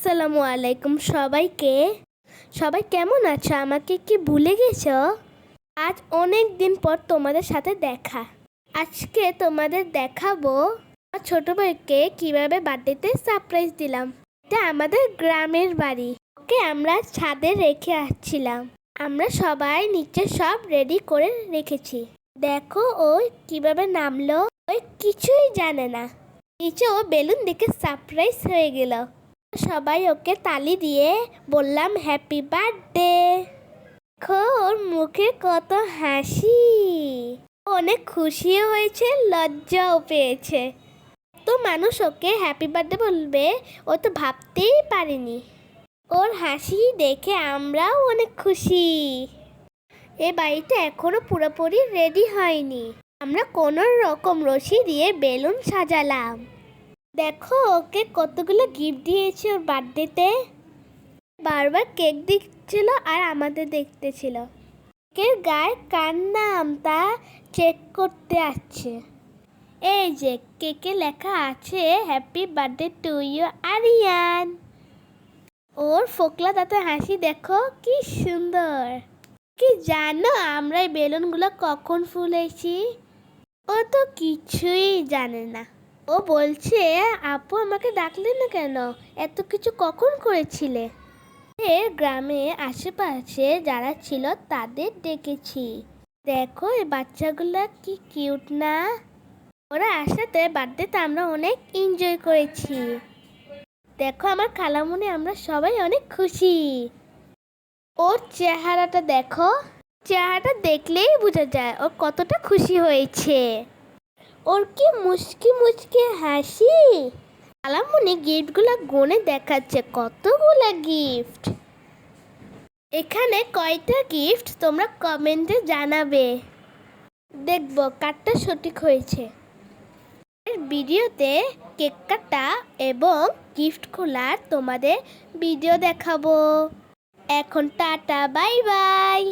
আসসালামু আলাইকুম সবাইকে। সবাই কেমন আছো? আমাকে কি ভুলে গেছো? আজ অনেক দিন পর তোমাদের সাথে দেখা। আজকে তোমাদের দেখাবো আমার ছোট ভাইকে কিভাবে বার্থডেতে সারপ্রাইজ দিলাম। এটা আমাদের গ্রামের বাড়ি। ওকে আমরা ছাদে রেখে আসছিলাম। আমরা সবাই নিচে সব রেডি করে রেখেছি। দেখো ও কিভাবে নামলো। ওই কিছুই জানে না। নিচে ও বেলুন দেখে সারপ্রাইজ হয়ে গেল। সবাই ওকে তালি দিয়ে বললাম হ্যাপি বার্থডে। দেখো ওর মুখে কত হাসি। অনেক খুশিও হয়েছে, লজ্জাও পেয়েছে। তো মানুষ ওকে হ্যাপি বার্থডে বলবে ও তো ভাবতেই পারেনি। ওর হাসি দেখে আমরাও অনেক খুশি। এ বাড়িটা এখনো পুরোপুরি রেডি হয়নি। আমরা কোনো রকম রশি দিয়ে বেলুন সাজালাম। দেখো ওকে কতগুলো গিফট দিয়েছে ওর বার্থডেতে। বারবার কেক দিচ্ছিল আর আমাদের দেখতেছিল। কেকের গায়ে কার নাম তা চেক করতে আসছে। এই যে কেকে লেখা আছে happy birthday to you Aryan. ওর ফোকলা দাঁতে হাসি দেখো কি সুন্দর। কি জানো আমরা এই বেলুনগুলো কখন ফুলেছি? ও তো কিছুই জানে না। ও বলছে আপু আমাকে ডাকলে না কেন? এত কিছু কখন করেছিলে? এর গ্রামে আশেপাশে যারা ছিল তাদের ডেকেছি। দেখো এই বাচ্চাগুলো কি কিউট না? ওরা আসাতে বার্থডেতে আমরা অনেক এনজয় করেছি। দেখো আমার খালামুনি আমরা সবাই অনেক খুশি। ওর চেহারাটা দেখো। চেহারাটা দেখলেই বোঝা যায় ও কতটা খুশি হয়েছে। ওর কি মুচকি মুচকি হাসি। খালামুনি গিফটগুলো গুনে দেখাচ্ছে কতগুলা গিফট। এখানে কয়টা গিফট তোমরা কমেন্টে জানাবে। দেখব কারটা সঠিক হয়েছে। ভিডিওতে কেক কাটা এবং গিফট খোলার তোমাদের ভিডিও দেখাবো। এখন টাটা বাই বাই।